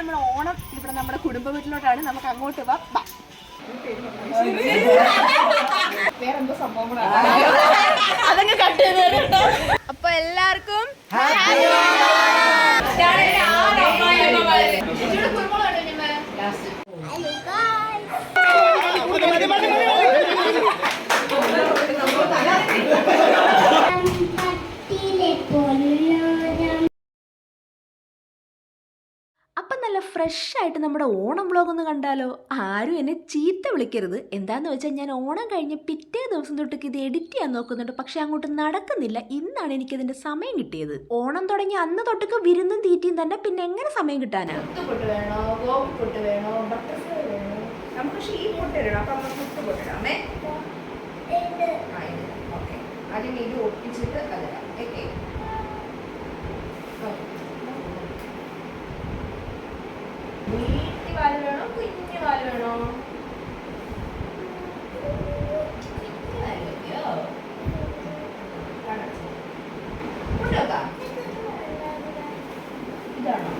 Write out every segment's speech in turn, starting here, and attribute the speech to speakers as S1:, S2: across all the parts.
S1: നമ്മുടെ ഓണം ഇവിടെ നമ്മുടെ കുടുംബ വീട്ടിലോട്ടാണ്. നമുക്ക് അങ്ങോട്ട് വാ. വേറെന്തോ സംഭവം അതങ്ങ് കട്ട് ചെയ്ത്. അപ്പൊ എല്ലാവർക്കും അപ്പം നല്ല ഫ്രഷ് ആയിട്ട് നമ്മുടെ ഓണം വ്ളോഗ് ഒന്ന് കണ്ടാലോ? ആരും എന്നെ ചീത്ത വിളിക്കരുത്. എന്താന്ന് വെച്ചാൽ ഞാൻ ഓണം കഴിഞ്ഞ് പിറ്റേ ദിവസം തൊട്ടേക്ക് ഇത് എഡിറ്റ് ചെയ്യാൻ നോക്കുന്നുണ്ട്, പക്ഷെ അങ്ങോട്ട് നടക്കുന്നില്ല. ഇന്നാണ് എനിക്കതിന്റെ സമയം കിട്ടിയത്. ഓണം തുടങ്ങി അന്ന് തൊട്ടേക്ക് വിരുന്നും തീറ്റിയും തന്നെ, പിന്നെ എങ്ങനെ സമയം കിട്ടാനാ?
S2: അതിന് ഇത് ഒട്ടിച്ചിട്ട് അതിടാം. നീട്ടി വാല് വേണോ കുഞ്ഞു വാല് വേണോ? ഇതാണോ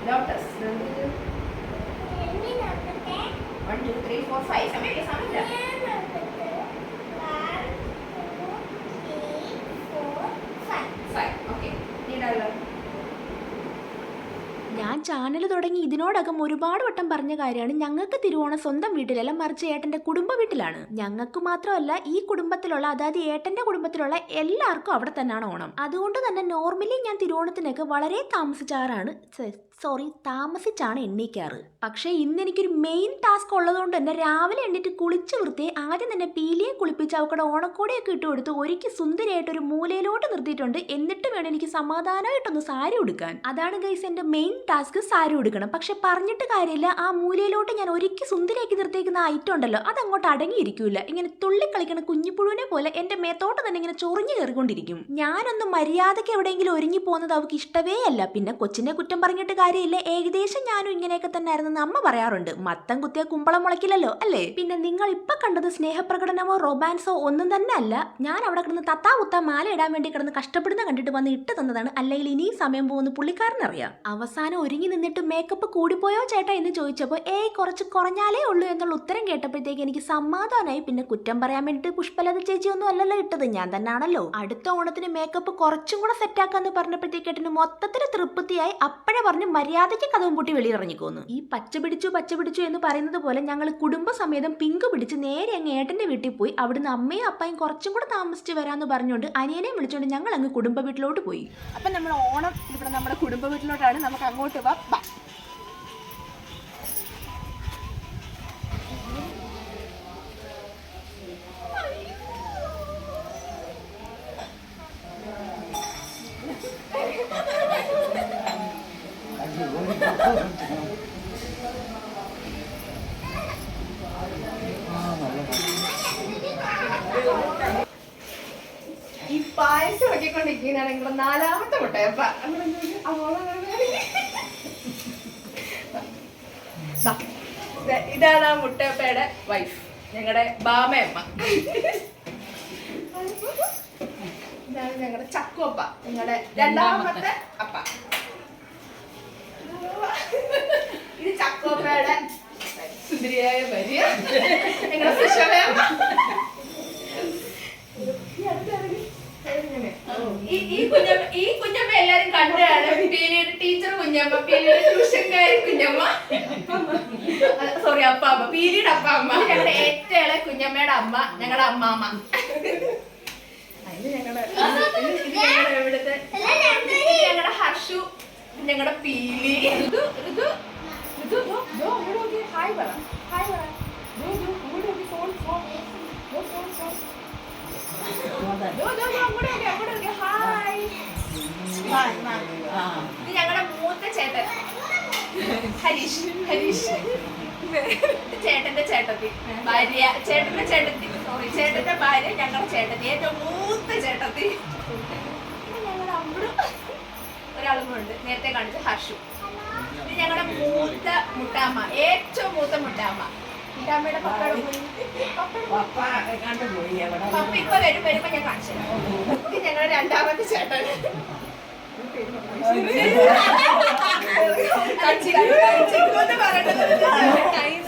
S2: ലോട്ടസ്? 1 2 3 4 5 സമയമില്ല.
S1: ഞാൻ ചാനൽ തുടങ്ങി ഇതിനോടകം ഒരുപാട് വട്ടം പറഞ്ഞ കാര്യമാണ്, ഞങ്ങൾക്ക് തിരുവോണം സ്വന്തം വീട്ടിലല്ല, മറിച്ച് ഏട്ടൻ്റെ കുടുംബ വീട്ടിലാണ്. ഞങ്ങൾക്ക് മാത്രമല്ല, ഈ കുടുംബത്തിലുള്ള, അതായത് ഏട്ടൻ്റെ കുടുംബത്തിലുള്ള എല്ലാവർക്കും അവിടെ തന്നെയാണ് ഓണം. അതുകൊണ്ട് തന്നെ നോർമലി ഞാൻ തിരുവോണത്തിനൊക്കെ വളരെ താമസിച്ചാണ് എണ്ണീക്കാറ്. പക്ഷേ ഇന്ന് എനിക്കൊരു മെയിൻ ടാസ്ക് ഉള്ളതുകൊണ്ട് തന്നെ രാവിലെ എണ്ണിട്ട് കുളിച്ച് വൃത്തി ആദ്യം തന്നെ പീലിയെ കുളിപ്പിച്ച് അവക്കടെ ഓണക്കോടിയൊക്കെ ഇട്ട് കൊടുത്ത് ഒരുക്കി സുന്ദരിയായിട്ട് ഒരു മൂലയിലോട്ട് നിർത്തിയിട്ടുണ്ട്. എന്നിട്ട് വേണം എനിക്ക് സമാധാനമായിട്ടൊന്ന് സാരി ഉടുക്കാൻ. അതാണ് ഗൈസ് എൻ്റെ മെയിൻ ടാസ്ക്, സാരി ഉടുക്കണം. പക്ഷെ പറഞ്ഞിട്ട് കാര്യമില്ല, ആ മൂലയിലോട്ട് ഞാൻ ഒരുക്കി സുന്ദരിയാക്കി നിർത്തിയേക്കുന്ന ഐറ്റം ഉണ്ടല്ലോ, അതങ്ങോട്ട് അടങ്ങിയിരിക്കൂല. ഇങ്ങനെ തുള്ളിക്കളിക്കണ കുഞ്ഞിപ്പുഴുവിനെ പോലെ എൻ്റെ മേത്തോട്ട് തന്നെ ഇങ്ങനെ ചൊറിഞ്ഞു കയറിക്കൊണ്ടിരിക്കും. ഞാനൊന്ന് മര്യാദയ്ക്ക് എവിടെയെങ്കിലും ഒരുങ്ങി പോകുന്നത് അവൾക്ക് ഇഷ്ടവേ അല്ല. പിന്നെ കൊച്ചിനെ കുറ്റം പറഞ്ഞിട്ട് കാര്യമില്ല, ഏകദേശം ഞാനും ഇങ്ങനെയൊക്കെ തന്നെ ആയിരുന്നു അമ്മ പറയാറുണ്ട്. മത്തം കുത്തിയ കുമ്പളം മുളക്കില്ലല്ലോ, അല്ലേ? പിന്നെ നിങ്ങൾ ഇപ്പൊ കണ്ടത് സ്നേഹപ്രകടനമോ റൊമാൻസോ ഒന്നും തന്നെ അല്ല. ഞാൻ അവിടെ കിടന്ന് തത്താ മാല ഇടാൻ വേണ്ടി കിടന്ന് കഷ്ടപ്പെടുന്ന കണ്ടിട്ട് വന്ന് ഇട്ട് തന്നതാണ്. അല്ലെങ്കിൽ ഇനിയും സമയം പോകുന്ന പുള്ളിക്കാരനറിയാം. അവസാനം ഒരുങ്ങി നിന്നിട്ട് മേക്കപ്പ് കൂടിപ്പോയോ ചേട്ടാ എന്ന് ചോദിച്ചപ്പോൾ കുറച്ച് കുറഞ്ഞാലേ ഉള്ളൂ എന്നുള്ള ഉത്തരം കേട്ടപ്പോഴത്തേക്ക് എനിക്ക് സമാധാനമായി. പിന്നെ കുറ്റം പറയാൻ വേണ്ടിട്ട് പുഷ്പലത ചേച്ചി ഒന്നും അല്ലല്ലോ ഇട്ടത്, ഞാൻ തന്നെയാണല്ലോ. അടുത്ത ഓണത്തിന് മേക്കപ്പ് കുറച്ചും കൂടെ സെറ്റാക്കാന്ന് പറഞ്ഞപ്പോഴത്തേക്കേട്ടിന് മൊത്തത്തിൽ തൃപ്തിയായി. അപ്പോഴേ പറഞ്ഞു മര്യാദയ്ക്ക് കഥവും പൂട്ടി വെളിയിറങ്ങിക്കോന്നു. ഈ പച്ച പിടിച്ചു എന്ന് പറയുന്നത് പോലെ ഞങ്ങൾ കുടുംബസമേതം പിങ്ക് പിടിച്ച് നേരെ അങ്ങ് ഏട്ടന്റെ വീട്ടിൽ പോയി. അവിടുന്ന് അമ്മയും അപ്പായും കുറച്ചും കൂടെ താമസിച്ച് വരാന്ന് പറഞ്ഞുകൊണ്ട് അനിയനെ വിളിച്ചുകൊണ്ട് ഞങ്ങൾ അങ്ങ് കുടുംബ വീട്ടിലോട്ട് പോയി. അപ്പൊ നമ്മൾ ഓണം ഇവിടെ നമ്മുടെ കുടുംബ വീട്ടിലോട്ടാണ്. നമുക്ക് അങ്ങോട്ട് വാ. ഈ പായസം ഒക്കെക്കൊണ്ടിരിക്കുന്നതാണെങ്കിൽ 4ാമത്തെ മുട്ടയപ്പ. ഇതാണ് ആ മുട്ടയപ്പയുടെ വൈഫ്, ഞങ്ങളുടെ ബാമയമ്മ. ഇതാണ് ഞങ്ങളുടെ ചക്കുവപ്പ, ഞങ്ങളുടെ 2ാമത്തെ അപ്പ. ഇത് ചക്കുവപ്പയുടെ സുന്ദരിയായ ഭാര്യ, ഞങ്ങളുടെ സുഷമയമ്മ. ഈ കുഞ്ഞമ്മ എല്ലാരും കണ്ടാണ്. പീലിയുടെ ടീച്ചർ കുഞ്ഞമ്മ, പീലിയുടെ ട്യൂഷൻകാരി കുഞ്ഞമ്മ, സോറി അപ്പാമ്മ, പീലിയുടെ അപ്പാമ്മ, ഞങ്ങളുടെ ഏറ്റവും ഇളയ കുഞ്ഞമ്മയുടെ അമ്മ, ഞങ്ങളുടെ അമ്മാമ്മ. ഞങ്ങളുടെ ഇവിടുത്തെ ഞങ്ങളുടെ ഹർഷു, ഞങ്ങളുടെ പീലി. ഹായ് പറ, ഹായ് പറ. ഇത് ഞങ്ങളുടെ മൂത്ത ചേട്ടൻ ഹരീഷ്. ചേട്ടന്റെ ചേട്ടത്തി ഭാര്യ, ചേട്ടന്റെ ഭാര്യ, ഞങ്ങളുടെ ചേട്ടത്തി, ഏറ്റവും മൂത്ത ചേട്ടത്തി. ഞങ്ങളുടെ അമ്മ ഒരാളും ഉണ്ട്, നേരത്തെ കാണിച്ച ഹർഷു. ഇത് ഞങ്ങളുടെ മൂത്ത മുട്ടാമ്മ, ഏറ്റവും മൂത്ത മുട്ടാമ്മ.
S2: അമ്മയുടെ പപ്പയുടെ
S3: പപ്പ കണ്ടുപോയി എവിടെ
S2: പപ്പ ഇപ്പൊ വരുമ്പോ ഞാൻ കാണിച്ചു തരാം. ഇത് ഞങ്ങളുടെ രണ്ടാമത്തെ ചേട്ടൻ.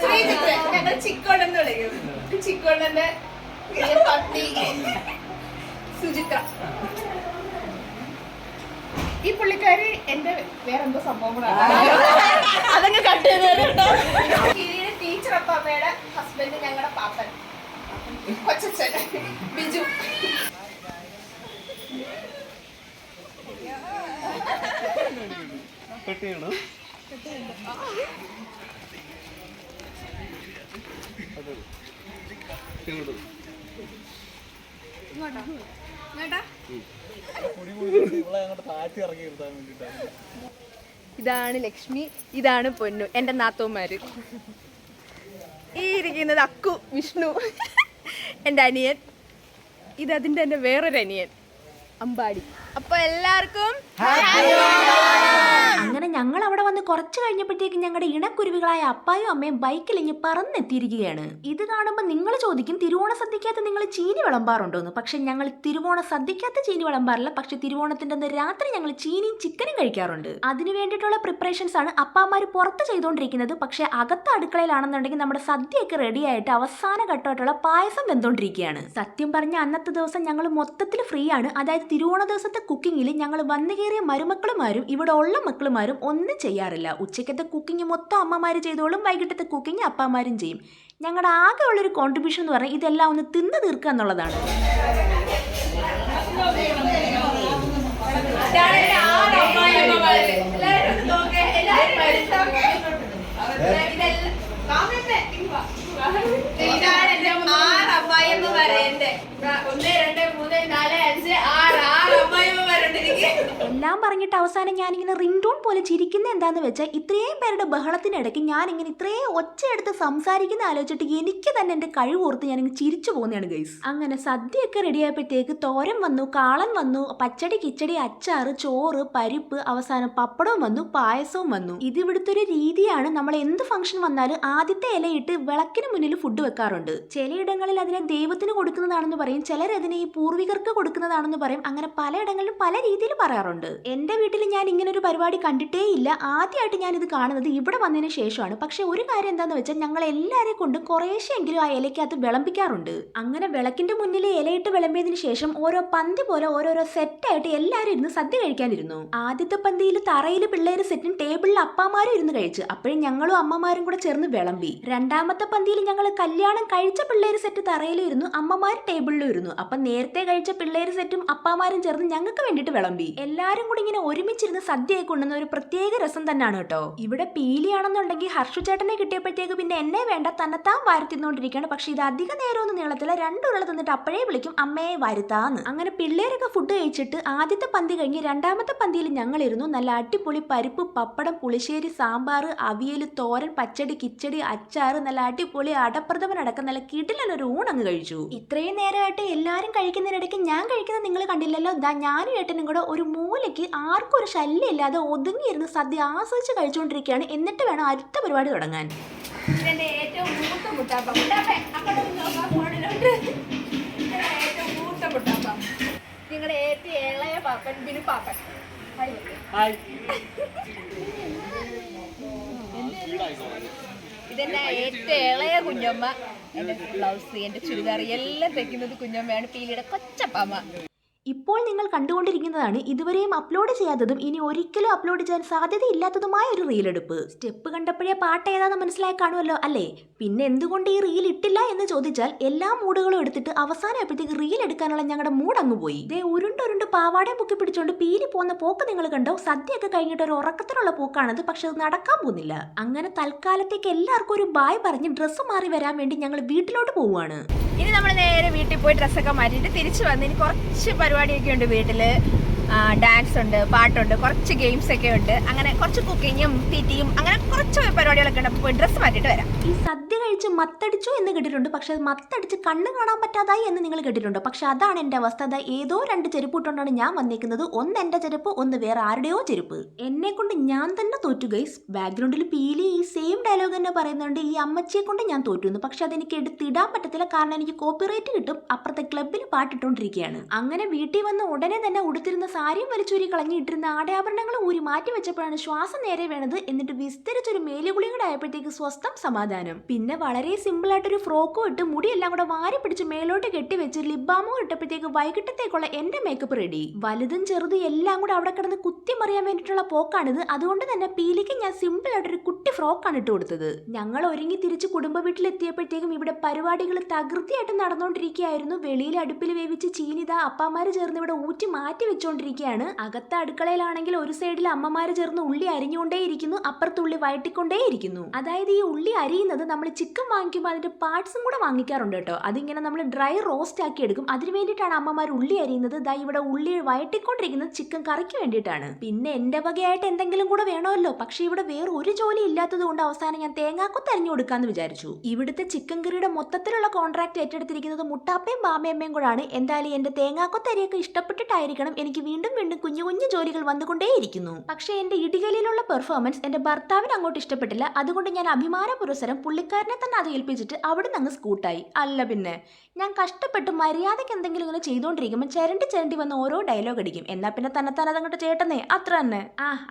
S2: ശ്രീജിത്ത് ഞങ്ങൾ ചിക്കോണെന്ന് വിളിക്കും. ചിക്കോണ്ണന്റെ പത്നി സുചിത്ര. ഈ പുള്ളിക്കാരി എന്റെ വേറെന്തോ സംഭവം കൂടെ അതങ്ങ് കട്ട് ചെയ്തോ. ടീച്ചർ അമ്മയുടെ ഹസ്ബൻഡ് ഞങ്ങളുടെ പാപ്പൻ കൊച്ചച്ഛൻ ബിജു. ഇതാണ് ലക്ഷ്മി, ഇതാണ് പൊന്നു, എൻ്റെ നാത്തോന്മാര്. ഈ ഇരിക്കുന്നത് അക്കു, വിഷ്ണു എൻ്റെ അനിയൻ. ഇതതിൻ്റെ എൻ്റെ വേറൊരു അനിയൻ അമ്പാടി. അപ്പൊ എല്ലാവർക്കും
S1: അങ്ങനെ ഞങ്ങൾ അവിടെ വന്ന് കുറച്ച് കഴിഞ്ഞപ്പോഴത്തേക്ക് ഞങ്ങളുടെ ഇണക്കുരുവികളായ അപ്പായും അമ്മയും ബൈക്കിലിങ്ങ് പറന്നെത്തിയിരിക്കുകയാണ്. ഇത് കാണുമ്പോൾ നിങ്ങൾ ചോദിക്കും തിരുവോണ സദ്യക്കകത്ത് നിങ്ങൾ ചീനി വിളമ്പാറുണ്ടോന്ന്. പക്ഷെ ഞങ്ങൾ തിരുവോണ സദ്യക്കകത്ത് ചീനി വിളമ്പാറില്ല. പക്ഷെ തിരുവോണത്തിന്റെ അന്ന് രാത്രി ഞങ്ങൾ ചീനിയും ചിക്കനും കഴിക്കാറുണ്ട്. അതിന് വേണ്ടിയിട്ടുള്ള പ്രിപ്പറേഷൻസ് ആണ് അപ്പാമാര് പുറത്ത് ചെയ്തുകൊണ്ടിരിക്കുന്നത്. പക്ഷെ അകത്ത് അടുക്കളയിലാണെന്നുണ്ടെങ്കിൽ നമ്മുടെ സദ്യയൊക്കെ റെഡി ആയിട്ട് അവസാന ഘട്ടമായിട്ടുള്ള പായസം വെന്തുകൊണ്ടിരിക്കുകയാണ്. സത്യം പറഞ്ഞ അന്നത്തെ ദിവസം ഞങ്ങൾ മൊത്തത്തിൽ ഫ്രീ ആണ്. അതായത് തിരുവോണ ദിവസത്തെ കുക്കിങ്ങിൽ ഞങ്ങൾ വന്നു കയറിയ മരുമക്കളുമാരും ഇവിടെ ഉള്ള മക്കളുമാരും ഒന്നും ചെയ്യാറില്ല. ഉച്ചക്കത്തെ കുക്കിംഗ് മൊത്തം അമ്മമാര് ചെയ്തോളും, വൈകിട്ടത്തെ കുക്കിംഗ് അപ്പാമാരും ചെയ്യും. ഞങ്ങളുടെ ആകെ ഉള്ളൊരു കോൺട്രിബ്യൂഷൻ എന്ന് പറഞ്ഞാൽ ഇതെല്ലാം ഒന്ന് തിന്ന് തീർക്കുക എന്നുള്ളതാണ്.
S2: ഇതാണ് എന്റെ 6 അമ്മായിയമ്മമാരെ. എന്റെ 1 2 3 4 5 6 അമ്മായിയമ്മമാരുണ്ട് എനിക്ക്.
S1: എല്ലാം പറഞ്ഞിട്ട് അവസാനം ഞാനിങ്ങനെ റിംഗ് ടോൺ പോലെ ചിരിക്കുന്ന എന്താന്ന് വെച്ചാൽ ഇത്രയും പേരുടെ ബഹളത്തിനിടയ്ക്ക് ഞാനിങ്ങനെ ഇത്രയും ഒച്ചയെടുത്ത് സംസാരിക്കുന്ന ആലോചിച്ചിട്ട് എനിക്ക് തന്നെ എൻ്റെ കഴിവോർത്ത് ഞാനിങ്ങനെ ചിരിച്ചു പോകുന്നതാണ് ഗൈസ്. അങ്ങനെ സദ്യയൊക്കെ റെഡിയായപ്പോഴത്തേക്ക് തോരൻ വന്നു, കാളൻ വന്നു, പച്ചടി, കിച്ചടി, അച്ചാറ്, ചോറ്, പരിപ്പ്, അവസാനം പപ്പടവും വന്നു, പായസവും വന്നു. ഇത് ഇവിടുത്തെ ഒരു രീതിയാണ്. നമ്മൾ എന്ത് ഫംഗ്ഷൻ വന്നാലും ആദ്യത്തെ ഇലയിട്ട് വിളക്കിന് മുന്നിൽ ഫുഡ് വെക്കാറുണ്ട്. ചിലയിടങ്ങളിൽ അതിനെ ദൈവത്തിന് കൊടുക്കുന്നതാണെന്ന് പറയും, ചിലരതിനെ ഈ പൂർവികർക്ക് കൊടുക്കുന്നതാണെന്ന് പറയും. അങ്ങനെ പലയിടങ്ങളിലും പല രീതിയിൽ പറയാറുണ്ട്. എന്റെ വീട്ടിൽ ഞാൻ ഇങ്ങനെ ഒരു പരിപാടി കണ്ടിട്ടേ ഇല്ല. ആദ്യമായിട്ട് ഞാൻ ഇത് കാണുന്നത് ഇവിടെ വന്നതിന് ശേഷമാണ്. പക്ഷെ ഒരു കാര്യം എന്താന്ന് വെച്ചാൽ ഞങ്ങൾ എല്ലാവരെയും കൊണ്ട് കുറേശ്ശെങ്കിലും ആ ഇലയ്ക്കകത്ത് വിളമ്പിക്കാറുണ്ട്. അങ്ങനെ വിളക്കിന്റെ മുന്നിൽ ഇലയിട്ട് വിളമ്പിയതിനു ശേഷം ഓരോ പന്തി പോലെ ഓരോരോ സെറ്റായിട്ട് എല്ലാവരും ഇരുന്ന് സദ്യ കഴിക്കാനിരുന്നു. ആദ്യത്തെ പന്തിയിൽ തറയിൽ പിള്ളേര് സെറ്റും ടേബിളിൽ അപ്പാമാരും ഇരുന്ന് കഴിച്ചു. അപ്പോഴും ഞങ്ങളും അമ്മമാരും കൂടെ ചേർന്ന് വിളമ്പി. രണ്ടാമത്തെ പന്തിയിൽ ഞങ്ങൾ കല്യാണം കഴിച്ച പിള്ളേര് സെറ്റ് തറയിലും ഇരുന്നു, അമ്മമാർ ടേബിളിലും ഇരുന്നു. അപ്പൊ നേരത്തെ കഴിച്ച പിള്ളേര് സെറ്റും അപ്പാമാരും ചേർന്ന് ഞങ്ങൾക്ക് വേണ്ടിയിട്ട് വിളമ്പി. എല്ലാരും കൂടി ഇങ്ങനെ ഒരുമിച്ചിരുന്ന് സദ്യയൊക്കെ കൊണ്ടുവന്ന ഒരു പ്രത്യേക രസം തന്നെയാണ് കേട്ടോ. ഇവിടെ പീലിയാണെന്നുണ്ടെങ്കിൽ ഹർഷു ചേട്ടനെ കിട്ടിയപ്പോഴത്തേക്ക് പിന്നെ എന്നെ വേണ്ട തന്നെത്താൻ വാരത്തിന്നോണ്ടിരിക്കുകയാണ്. പക്ഷെ ഇത് അധിക നേരമൊന്നും നീളത്തില്ല. 2 ഉരുള തിന്നിട്ട് അപ്പോഴേ വിളിക്കും അമ്മയെ വരുത്താന്ന്. അങ്ങനെ പിള്ളേരൊക്കെ ഫുഡ് കഴിച്ചിട്ട് ആദ്യത്തെ പന്തി കഴിഞ്ഞ് രണ്ടാമത്തെ പന്തിയിൽ ഞങ്ങളിരുന്നു. നല്ല അടിപൊളി പരിപ്പ്, പപ്പടം, പുളിശ്ശേരി, സാമ്പാർ, അവിയൽ, തോരൻ, പച്ചടി, കിച്ചടി, അച്ചാറ്, നല്ല അടിപൊളി അടപ്രഥമൻ അടക്കം നല്ല കിടിലൊരു ഊണങ്ങ് കഴിച്ചു. ഇത്രയും നേരമായിട്ട് എല്ലാവരും കഴിക്കുന്നതിനിടയ്ക്ക് ഞാൻ കഴിക്കുന്നത് നിങ്ങൾ കണ്ടില്ലല്ലോ. ഞാനും ഏട്ടനും കൂടെ ഒരു മൂലയ്ക്ക് ആർക്കും ഒരു ശല്യം ഇല്ലാതെ ഒതുങ്ങിയിരുന്ന് സദ്യ ആസ്വദിച്ച് കഴിച്ചുകൊണ്ടിരിക്കുകയാണ്. എന്നിട്ട് വേണം അടുത്ത പരിപാടി തുടങ്ങാൻ.
S2: ഇതെന്റെ ഏറ്റവും മൂത്ത മുട്ടാപ്പ. ഏറ്റവും മൂത്ത മുട്ടാപ്പ. നിങ്ങളുടെ ഏറ്റവും ഇളയ പാപ്പൻ ബിനു പാപ്പൻ. ഇതെന്നെ ഏറ്റവും ഇളയ കുഞ്ഞമ്മ. എന്റെ ബ്ലൗസ്, എന്റെ ചുരിദാർ എല്ലാം തയ്ക്കുന്നത് കുഞ്ഞമ്മയാണ്, പീലിയുടെ കൊച്ചപ്പാമ്മ.
S1: ഇപ്പോൾ നിങ്ങൾ കണ്ടുകൊണ്ടിരിക്കുന്നതാണ് ഇതുവരെയും അപ്ലോഡ് ചെയ്യാത്തതും ഇനി ഒരിക്കലും അപ്ലോഡ് ചെയ്യാൻ സാധ്യതയില്ലാത്തതുമായ ഒരു റീലെടുപ്പ്. സ്റ്റെപ്പ് കണ്ടപ്പോഴേ പാട്ട് ഏതാണെന്ന് മനസ്സിലായി കാണുമല്ലോ അല്ലേ? പിന്നെ എന്തുകൊണ്ട് ഈ റീൽ ഇട്ടില്ല എന്ന് ചോദിച്ചാൽ എല്ലാ മൂഡുകളും എടുത്തിട്ട് അവസാനമായപ്പോഴത്തേക്ക് റീൽ എടുക്കാനുള്ള ഞങ്ങളുടെ മൂഡ് അങ്ങ് പോയി. ഇതേ ഉരുണ്ടുരുണ്ട് പാവാടയും പൊക്കി പിടിച്ചോണ്ട് പീലി പോകുന്ന പോക്ക് നിങ്ങൾ കണ്ടോ? സദ്യയൊക്കെ കഴിഞ്ഞിട്ട് ഒരു ഉറക്കത്തിലുള്ള പോക്കാണത്. പക്ഷെ അത് നടക്കാൻ പോകുന്നില്ല. അങ്ങനെ തൽക്കാലത്തേക്ക് എല്ലാവർക്കും ഒരു ബായ് പറഞ്ഞ് ഡ്രസ്സ് മാറി വരാൻ വേണ്ടി ഞങ്ങൾ വീട്ടിലോട്ട് പോവുകയാണ്.
S2: ഇനി നമ്മൾ നേരെ വീട്ടിൽ പോയി ഡ്രസ്സൊക്കെ മാറ്റിയിട്ട് തിരിച്ചു വന്ന് ഇനി കുറച്ച് പരിപാടിയൊക്കെ ഉണ്ട് വീട്ടില്. ഡാൻസ് ഉണ്ട്, പാട്ടുണ്ട്, കുറച്ച് ഗെയിംസ് ഒക്കെ ഉണ്ട്, അങ്ങനെ കുറച്ച് കുക്കിങ്ങും തീറ്റിയും അങ്ങനെ കുറച്ച് പരിപാടികളൊക്കെ ഉണ്ട്. അപ്പോൾ പോയി ഡ്രസ്സ് മാറ്റിയിട്ട് വരാം.
S1: ഈ സദ്യ കഴിച്ച് മത്തടിച്ചു എന്ന് കേട്ടിട്ടുണ്ട്, പക്ഷെ അത് മത്തടിച്ച് കണ്ണ് കാണാൻ പറ്റാതായി എന്ന് നിങ്ങൾ കേട്ടിട്ടുണ്ടോ? പക്ഷെ അതാണ് എൻ്റെ അവസ്ഥ. അതാ ഏതോ 2 ചെരുപ്പ് ഇട്ടുകൊണ്ടാണ് ഞാൻ വന്നിരിക്കുന്നത്. ഒന്ന് എൻ്റെ ചെരുപ്പ്, ഒന്ന് വേറെ ആരുടെയോ ചെരുപ്പ്. എന്നെ കൊണ്ട് ഞാൻ തന്നെ തോറ്റു ഗൈസ്. ബാക്ക്ഗ്രൗണ്ടിൽ പീലി ഈ സെയിം ഡയലോഗ് തന്നെ പറയുന്നുണ്ട്, ഈ അമ്മച്ചിയെ കൊണ്ട് ഞാൻ തോറ്റുന്നു. പക്ഷെ അതെനിക്ക് എടുത്തിടാൻ പറ്റത്തില്ല, കാരണം എനിക്ക് കോപ്പിറൈറ്റ് കിട്ടും. അപ്പുറത്തെ ക്ലബിൽ പാട്ടിട്ടുകൊണ്ടിരിക്കുകയാണ്. അങ്ങനെ വീട്ടിൽ വന്ന് ഉടനെ തന്നെ ഉടുത്തിരുന്ന സാരിയും വലിച്ചൂരി കളഞ്ഞിട്ടിരുന്ന ആടയാഭരണങ്ങളും ഊരി മാറ്റി വെച്ചപ്പോഴാണ് ശ്വാസം നേരെ വേണത്. എന്നിട്ട് വിസ്തരിച്ചൊരു മേലുകുളിയും കൂടെ ആയപ്പോഴത്തേക്ക് സ്വസ്ഥം സമാധാനം. പിന്നെ വളരെ സിമ്പിൾ ആയിട്ടൊരു ഫ്രോക്കും ഇട്ട് മുടിയെല്ലാം കൂടെ വാരി പിടിച്ച് മേലോട്ട് കെട്ടിവെച്ച് ലിബാമോ ഇട്ടപ്പോഴത്തേക്ക് വൈകിട്ടത്തേക്കുള്ള എന്റെ മേക്കപ്പ് റെഡി. വലുതും ചെറുതും എല്ലാം കൂടെ അവിടെ കിടന്ന് കുത്തിമറിയാൻ വേണ്ടിയിട്ടുള്ള പോക്കാണിത്. അതുകൊണ്ട് തന്നെ പീലിക്ക് ഞാൻ സിമ്പിൾ ആയിട്ടൊരു കുട്ടി ഫ്രോക്കാണ് ഇട്ട് കൊടുത്തത്. ഞങ്ങൾ ഒരുങ്ങി തിരിച്ച് കുടുംബ വീട്ടിലെത്തിയപ്പോഴത്തേക്കും ഇവിടെ പരിപാടികൾ തകൃതിയായിട്ട് നടന്നുകൊണ്ടിരിക്കുകയായിരുന്നു. വെളിയിൽ അടുപ്പിൽ വേവിച്ച് ചീനിത അപ്പാമാര് ചേർന്ന് ഇവിടെ ഊറ്റി മാറ്റി വെച്ചുകൊണ്ടിരിക്കുകയാണ്. അകത്തെ അടുക്കളയിലാണെങ്കിൽ ഒരു സൈഡിൽ അമ്മമാര് ചേർന്ന് ഉള്ളി അരിഞ്ഞുകൊണ്ടേയിരിക്കുന്നു, അപ്പുറത്ത് ഉള്ളി വഴറ്റിക്കൊണ്ടേയിരിക്കുന്നു. അതായത് ഈ ഉള്ളി അരിയുന്നത് നമ്മൾ ചിക്കൻ വാങ്ങിക്കുമ്പോൾ അതിന്റെ പാർട്സും കൂടെ വാങ്ങിക്കാറുണ്ട് കേട്ടോ. അതിങ്ങനെ നമ്മൾ ഡ്രൈ റോസ്റ്റ് ആക്കി എടുക്കും. അതിന് വേണ്ടിയിട്ടാണ് അമ്മമാർ ഉള്ളി അരിയുന്നത്. ദാ ഇവിടെ ഉള്ളി വഴറ്റിക്കൊണ്ടിരിക്കുന്നത് ചിക്കൻ കറിക്ക് വേണ്ടിയിട്ടാണ്. പിന്നെ എന്റെ വകയായിട്ട് എന്തെങ്കിലും കൂടെ വേണമല്ലോ. പക്ഷെ ഇവിടെ വേറെ ഒരു ജോലി ഇല്ലാത്തത് കൊണ്ട് അവസാനം ഞാൻ തേങ്ങാക്കൊത്ത് അരിഞ്ഞു കൊടുക്കാന്ന് വിചാരിച്ചു. ഇവിടുത്തെ ചിക്കൻ കറിയുടെ മൊത്തത്തിലുള്ള കോൺട്രാക്ട് ഏറ്റെടുത്തിരിക്കുന്നത് മുട്ടാപ്പയും ബാമയമ്മയും കൂടാണ്. എന്തായാലും എന്റെ തേങ്ങാക്കൊത്ത് അരിയൊക്കെ ഇഷ്ടപ്പെട്ടിട്ടായിരിക്കണം എനിക്ക് വീണ്ടും വീണ്ടും കുഞ്ഞു കുഞ്ഞു ജോലികൾ വന്നുകൊണ്ടേയിരിക്കുന്നു. പക്ഷേ എന്റെ ഇടികലിലുള്ള പെർഫോമൻസ് എന്റെ ഭർത്താവിന് അങ്ങോട്ട് ഇഷ്ടപ്പെട്ടില്ല. അതുകൊണ്ട് ഞാൻ അഭിമാന പുരസരം പുള്ളിക്കാരനെ തന്നെ അത് ഏൽപ്പിച്ചിട്ട് അവിടെ നിന്ന് സ്കൂട്ടായി. അല്ല പിന്നെ ഞാൻ കഷ്ടപ്പെട്ട് മര്യാദയ്ക്ക് എന്തെങ്കിലും ഇങ്ങനെ ചെയ്തുകൊണ്ടിരിക്കുമ്പോൾ ചിരണ്ടി വന്ന് ഓരോ ഡയലോഗ് അടിക്കും. എന്നാ പിന്നെ തന്നെത്താൻ അതങ്ങോട്ട് ചേട്ടനേ അത്ര തന്നെ.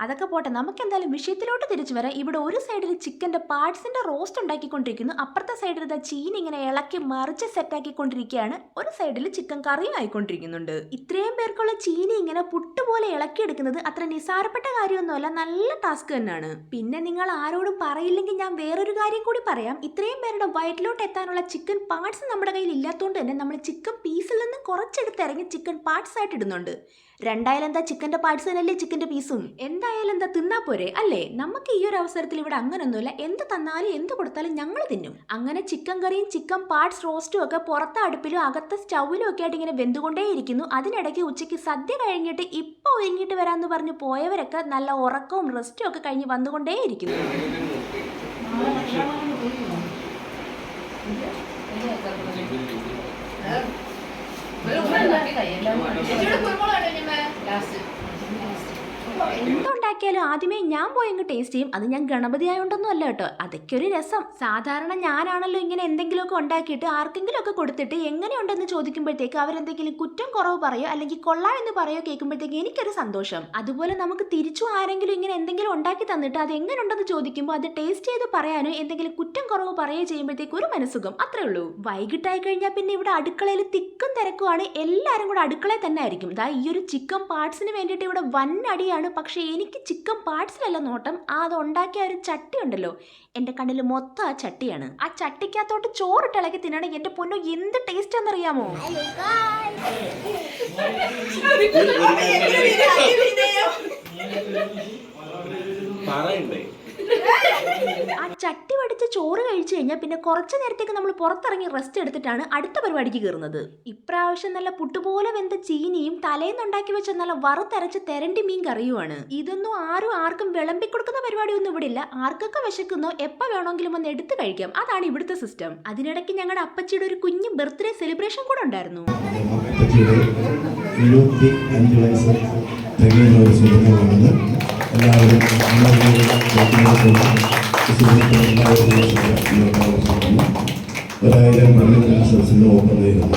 S1: അതൊക്കെ പോട്ടെ, നമുക്ക് എന്തായാലും വിഷയത്തിലോട്ട് തിരിച്ചു വരാം. ഇവിടെ ഒരു സൈഡിൽ ചിക്കന്റെ പാർട്സിന്റെ റോസ്റ്റ് ഉണ്ടാക്കിക്കൊണ്ടിരിക്കുന്നു, അപ്പുറത്തെ സൈഡിൽ ചീനി ഇങ്ങനെ ഇളക്കി മറിച്ച് സെറ്റാക്കിക്കൊണ്ടിരിക്കുകയാണ്. ഒരു സൈഡിൽ ചിക്കൻ കറിയും ആയിക്കൊണ്ടിരിക്കുന്നുണ്ട്. ഇത്രയും പേർക്കുള്ള ചീനി ഇങ്ങനെ പുട്ടുപോലെ ഇളക്കിയെടുക്കുന്നത് അത്ര നിസാരപ്പെട്ട കാര്യമൊന്നുമല്ല, നല്ല ടാസ്ക് തന്നെയാണ്. പിന്നെ നിങ്ങൾ ആരോടും പറയില്ലെങ്കിൽ ഞാൻ വേറൊരു കാര്യം കൂടി പറയാം. ഇത്രയും പേരുടെ വയറ്റിലോട്ട് എത്താനുള്ള ചിക്കൻ പാർട്സ് നമ്മുടെ കയ്യിൽ ഇല്ലാത്തതുകൊണ്ട് തന്നെ നമ്മൾ ചിക്കൻ പീസിൽ നിന്ന് കുറച്ചെടുത്ത് ഇറങ്ങി ചിക്കൻ പാർട്സ് ആയിട്ട് ഇടുന്നുണ്ട്. രണ്ടായാലും എന്താ ചിക്കന്റെ പാർട്സ് തന്നെയല്ലേ ചിക്കന്റെ പീസും. എന്തായാലും എന്താ തിന്നാ പോരെ അല്ലേ? നമുക്ക് ഈ ഒരു അവസരത്തിൽ ഇവിടെ അങ്ങനൊന്നുമില്ല. എന്ത് തന്നാലും എന്ത് കൊടുത്താലും ഞങ്ങൾ തിന്നും. അങ്ങനെ ചിക്കൻ കറിയും ചിക്കൻ പാർട്സ് റോസ്റ്റും ഒക്കെ പുറത്തെ അടുപ്പിലും അകത്തെ സ്റ്റൗവിലും ഒക്കെ ആയിട്ട് ഇങ്ങനെ വെന്തുകൊണ്ടേയിരിക്കുന്നു. അതിനിടയ്ക്ക് ഉച്ചയ്ക്ക് സദ്യ കഴിഞ്ഞിട്ട് ഇപ്പൊ ഒരുങ്ങിയിട്ട് വരാമെന്ന് പറഞ്ഞ് പോയവരൊക്കെ നല്ല ഉറക്കവും റെസ്റ്റും ഒക്കെ കഴിഞ്ഞ് വന്നുകൊണ്ടേയിരിക്കുന്നു. എന്തുണ്ടാക്കിയാലും ആദ്യമേ ഞാൻ പോയെങ്കിൽ ടേസ്റ്റ് ചെയ്യും. അത് ഞാൻ ഗണപതി ആയോണ്ടൊന്നും അല്ല കേട്ടോ, അതൊക്കെ ഒരു രസം. സാധാരണ ഞാനാണല്ലോ ഇങ്ങനെ എന്തെങ്കിലുമൊക്കെ ഉണ്ടാക്കിയിട്ട് ആർക്കെങ്കിലും ഒക്കെ കൊടുത്തിട്ട് എങ്ങനെയുണ്ടെന്ന് ചോദിക്കുമ്പോഴത്തേക്ക് അവരെന്തെങ്കിലും കുറ്റം കുറവ് പറയോ അല്ലെങ്കിൽ കൊള്ളാം എന്ന് പറയോ കേൾക്കുമ്പോഴത്തേക്ക് എനിക്കൊരു സന്തോഷം. അതുപോലെ നമുക്ക് തിരിച്ചു ആരെങ്കിലും ഇങ്ങനെ എന്തെങ്കിലും ഉണ്ടാക്കി തന്നിട്ട് അത് എങ്ങനെയുണ്ടെന്ന് ചോദിക്കുമ്പോൾ അത് ടേസ്റ്റ് ചെയ്ത് പറയാനോ എന്തെങ്കിലും കുറ്റം കുറവ് പറയുകയോ ചെയ്യുമ്പോഴത്തേക്ക് ഒരു മനസ്സുഖം, അത്രേ ഉള്ളൂ. വൈകിട്ടായി കഴിഞ്ഞാൽ പിന്നെ ഇവിടെ അടുക്കളയിൽ തിക്കും തിരക്കുമാണ്. എല്ലാവരും കൂടെ അടുക്കളയിൽ തന്നെ ആയിരിക്കും. ദാ ഈ ഒരു ചിക്കൻ പാർട്സിന് വേണ്ടിയിട്ട് ഇവിടെ വൻ അടിയാണ്. പക്ഷെ എനിക്ക് ചിക്കൻ പാർട്സിലല്ല നോട്ടം, അത് ഉണ്ടാക്കിയ ഒരു ചട്ടി ഉണ്ടല്ലോ, എന്റെ കണ്ണിൽ മൊത്തം ആ ചട്ടിയാണ്. ആ ചട്ടിക്കകത്തോട്ട് ചോറിട്ട് ഇളക്കി തിന്നണമെങ്കിൽ എന്റെ പൊന്നോ എന്ത് ടേസ്റ്റ് ആണെന്നറിയാമോ? ആ ചട്ടി വടിച്ച് ചോറ് കഴിച്ചു കഴിഞ്ഞാൽ പിന്നെ കുറച്ചു നേരത്തേക്ക് നമ്മൾ പുറത്തിറങ്ങി റെസ്റ്റ് എടുത്തിട്ടാണ് അടുത്ത പരിപാടിക്ക് കയറുന്നത്. ഇപ്രാവശ്യം നല്ല പുട്ടുപോലെ വെന്ത ചീനിയും തലേന്നുണ്ടാക്കി വെച്ച നല്ല വറുത്തരച്ച് തെരണ്ടി മീൻ കറിയുമാണ്. ഇതൊന്നും ആർക്കും വിളമ്പിക്കൊടുക്കുന്ന പരിപാടിയൊന്നും ഇവിടെ ഇല്ല. ആർക്കൊക്കെ വിശക്കുന്നോ എപ്പോൾ വേണമെങ്കിലും ഒന്ന് എടുത്ത് കഴിക്കാം, അതാണ് ഇവിടുത്തെ സിസ്റ്റം. അതിനിടയ്ക്ക് ഞങ്ങളുടെ അപ്പച്ചിയുടെ ഒരു കുഞ്ഞു ബർത്ത്ഡേ സെലിബ്രേഷൻ കൂടെ ഉണ്ടായിരുന്നു.
S4: എല്ലാവരും ഒരായിരം മണ്ണിൽ സദസ്സിന് ഓഫർ ചെയ്യുന്നു.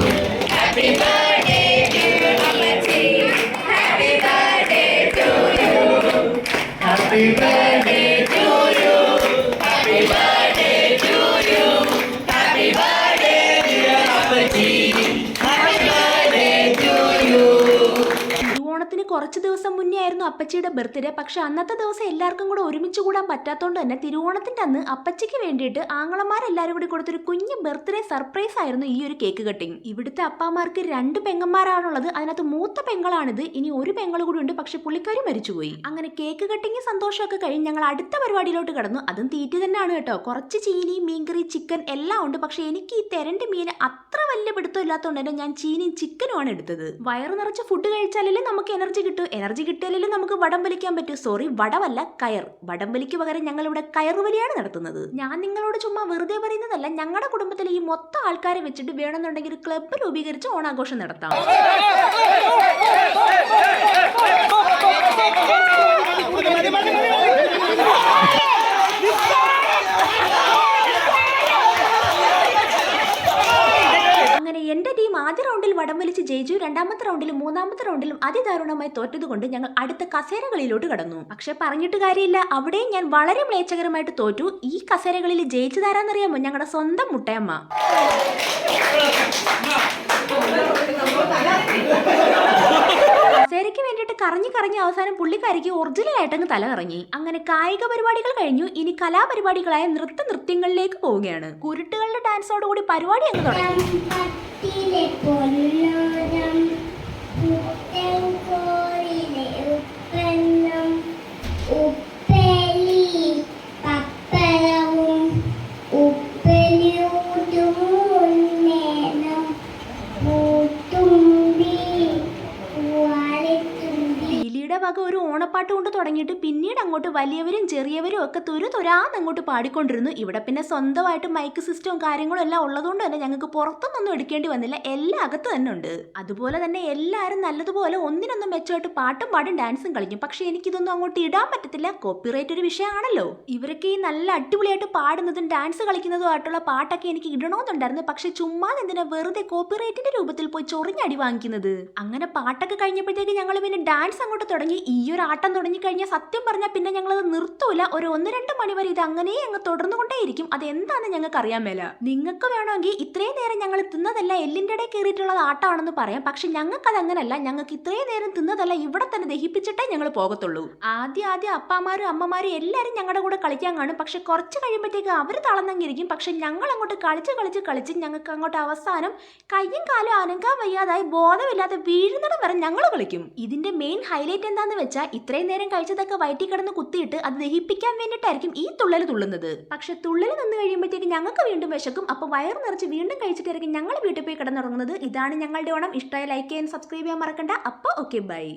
S1: കുറച്ച് ദിവസം മുന്നേ ആയിരുന്നു അപ്പച്ചിയുടെ ബർത്ത്ഡേ. പക്ഷെ അന്നത്തെ ദിവസം എല്ലാവർക്കും കൂടെ ഒരുമിച്ച് കൂടാൻ പറ്റാത്തതുകൊണ്ട് തന്നെ തിരുവോണത്തിന്റെ അന്ന് അപ്പച്ചിക്ക് വേണ്ടിയിട്ട് ആങ്ങളമാരെല്ലാവരും കൂടി കൊടുത്തൊരു കുഞ്ഞ് ബർത്ത്ഡേ സർപ്രൈസ് ആയിരുന്നു ഈ ഒരു കേക്ക് കട്ടിങ്. ഇവിടുത്തെ അപ്പാമാർക്ക് 2 പെങ്ങന്മാരാണുള്ളത്. അതിനകത്ത് മൂത്ത പെങ്ങളാണിത്. ഇനി ഒരു പെങ്ങൾ കൂടി ഉണ്ട്, പക്ഷെ പുള്ളിക്കാരി മരിച്ചുപോയി. അങ്ങനെ കേക്ക് കട്ടിങ് സന്തോഷമൊക്കെ കഴിഞ്ഞ് ഞങ്ങൾ അടുത്ത പരിപാടിയിലോട്ട് കടന്നു. അതും തീറ്റി തന്നെയാണ് കേട്ടോ. കുറച്ച് ചീനി, മീൻകറി, ചിക്കൻ എല്ലാം ഉണ്ട്. പക്ഷെ എനിക്ക് ഈ തെരണ്ടി മീൻ അത്ര വലിയ പിടുത്തം ഇല്ലാത്തതുകൊണ്ട് തന്നെ ഞാൻ ചീനിയും ചിക്കനുമാണ് എടുത്തത്. വയറ് നിറച്ച് ഫുഡ് കഴിച്ചാലല്ലേ നമുക്ക് എനർജി കിട്ടും. എനർജി കിട്ടിയാലും നമുക്ക് വടം വലിക്കാൻ പറ്റും. സോറി, വടമല്ല, കയർ. വടംവലിക്ക് പകരം ഞങ്ങൾ ഇവിടെ കയറുവലിയാണ് നടത്തുന്നത്. ഞാൻ നിങ്ങളോട് ചുമ്മാ വെറുതെ പറയുന്നതല്ല. ഞങ്ങളുടെ കുടുംബത്തിലെ ഈ മൊത്തം ആൾക്കാരെ വെച്ചിട്ട് വേണമെന്നുണ്ടെങ്കിൽ ഒരു ക്ലബ്ബ് രൂപീകരിച്ച് ഓണാഘോഷം നടത്താം. അങ്ങനെ എന്റെ ടീം ആദ്യ റൗണ്ടിൽ വടം വലിച്ച് ജയിച്ചു. രണ്ടാമത്തെ റൗണ്ടിലും മൂന്നാമത്തെ റൗണ്ടിലും അതിദാരുണമായി തോറ്റതുകൊണ്ട് ഞങ്ങൾ അടുത്ത കസേരകളിലോട്ട് കടന്നു. പക്ഷെ പറഞ്ഞിട്ട് കാര്യമില്ല, അവിടെയും ഞാൻ വളരെ മ്ലേച്ഛകരമായിട്ട് തോറ്റു. ഈ കസേരകളിൽ ജയിച്ചതാരാന്നറിയാമോ? ഞങ്ങളുടെ സ്വന്തം മുട്ടയമ്മ. കസേരയ്ക്ക് വേണ്ടിയിട്ട് കറങ്ങി അവസാനം പുള്ളിക്കാരിക്ക് ഒറിജിനലായിട്ടങ്ങ് തല കറങ്ങി. അങ്ങനെ കായിക പരിപാടികൾ കഴിഞ്ഞു. ഇനി കലാപരിപാടികളായ നൃത്തങ്ങളിലേക്ക് പോവുകയാണ്. കുരുട്ടുകളുടെ ഡാൻസോടുകൂടി പരിപാടി അങ്ങ് തുടങ്ങി. വക ഒരു ഓണപ്പാട്ട് കൊണ്ട് തുടങ്ങിയിട്ട് പിന്നീട് അങ്ങോട്ട് വലിയവരും ചെറിയവരും ഒക്കെ തുരാന്നങ്ങോട്ട് പാടിക്കൊണ്ടിരുന്നു. ഇവിടെ പിന്നെ സ്വന്തമായിട്ട് മൈക്ക് സിസ്റ്റവും കാര്യങ്ങളും എല്ലാം ഉള്ളതുകൊണ്ട് തന്നെ ഞങ്ങൾക്ക് പുറത്തൊന്നും എടുക്കേണ്ടി വന്നില്ല. എല്ലാം അകത്ത് തന്നെ ഉണ്ട്. അതുപോലെ തന്നെ എല്ലാവരും നല്ലതുപോലെ ഒന്നിനൊന്നും മെച്ചമായിട്ട് പാട്ടും പാടും ഡാൻസും കളിക്കും. പക്ഷെ എനിക്കിതൊന്നും അങ്ങോട്ട് ഇടാൻ പറ്റത്തില്ല. കോപ്പിറൈറ്റ് ഒരു വിഷയമാണല്ലോ. ഇവരൊക്കെ ഈ നല്ല അടിപൊളിയായിട്ട് പാടുന്നതും ഡാൻസ് കളിക്കുന്നതും ആയിട്ടുള്ള പാട്ടൊക്കെ എനിക്ക് ഇടണമെന്നുണ്ടായിരുന്നു. പക്ഷെ ചുമ്മാ എന്തിനാ വെറുതെ കോപ്പിറൈറ്റിന്റെ രൂപത്തിൽ പോയി ചൊറിഞ്ഞടി വാങ്ങിക്കുന്നത്. അങ്ങനെ പാട്ടൊക്കെ കഴിഞ്ഞപ്പോഴത്തേക്ക് ഞങ്ങൾ പിന്നെ ഡാൻസ് അങ്ങോട്ട് തുടങ്ങി. ഈ ഒരു ആട്ടം തുടങ്ങിക്കഴിഞ്ഞാൽ സത്യം പറഞ്ഞാൽ പിന്നെ ഞങ്ങളത് നിർത്തൂല. ഒരു 1-2 മണി വരെ ഇത് അങ്ങനെ അങ്ങ് തുടർന്നുകൊണ്ടേയിരിക്കും. അതെന്താണെന്ന് ഞങ്ങൾക്ക് അറിയാൻ മേല. നിങ്ങൾക്ക് വേണമെങ്കിൽ ഇത്രയും നേരം ഞങ്ങൾ തിന്നതല്ല എല്ലിൻ്റെ ഇടയിൽ കയറിയിട്ടുള്ളത് ആട്ടമാണെന്ന് പറയാം. പക്ഷെ ഞങ്ങൾക്ക് അത് അങ്ങനല്ല. ഞങ്ങൾക്ക് ഇത്രയും നേരം തിന്നതല്ല ഇവിടെ തന്നെ ദഹിപ്പിച്ചിട്ടേ ഞങ്ങൾ പോകത്തുള്ളൂ. ആദ്യം അപ്പാമാരും അമ്മമാരും എല്ലാവരും ഞങ്ങളുടെ കൂടെ കളിക്കാൻ കാണും. പക്ഷെ കുറച്ച് കഴിയുമ്പോഴത്തേക്ക് അവർ തളർന്നെങ്കിരിക്കും. പക്ഷെ ഞങ്ങൾ അങ്ങോട്ട് കളിച്ച് ഞങ്ങൾക്ക് അങ്ങോട്ട് അവസാനം കയ്യും കാലും അനങ്ങാൻ വയ്യാതായി ബോധമില്ലാതെ വീഴുന്നിടം വരെ ഞങ്ങൾ കളിക്കും. ഇതിന്റെ മെയിൻ ഹൈലൈറ്റ് എന്താന്ന് വെച്ചാൽ ഇത്രയും നേരം കഴിച്ചതൊക്കെ വയറ്റിൽ കിടന്ന് കുത്തിയിട്ട് അത് ദഹിപ്പിക്കാൻ വേണ്ടിയിട്ടായിരിക്കും ഈ തുള്ളൽ തുള്ളുന്നത്. പക്ഷെ തുള്ളൽ നിന്ന് കഴിയുമ്പോഴത്തേക്ക് ഞങ്ങൾക്ക് വീണ്ടും വിശക്കും. അപ്പോൾ വയറ് നിറച്ച് വീണ്ടും കഴിച്ചിട്ടായിരിക്കും ഞങ്ങൾ വീട്ടിൽ പോയി കിടന്നുറങ്ങുന്നത്. ഇതാണ് ഞങ്ങളുടെ ഓണം. ഇഷ്ടമായ ലൈക്ക് ചെയ്യാൻ സബ്സ്ക്രൈബ് ചെയ്യാൻ മറക്കണ്ട. അപ്പോൾ ഓക്കെ, ബൈ.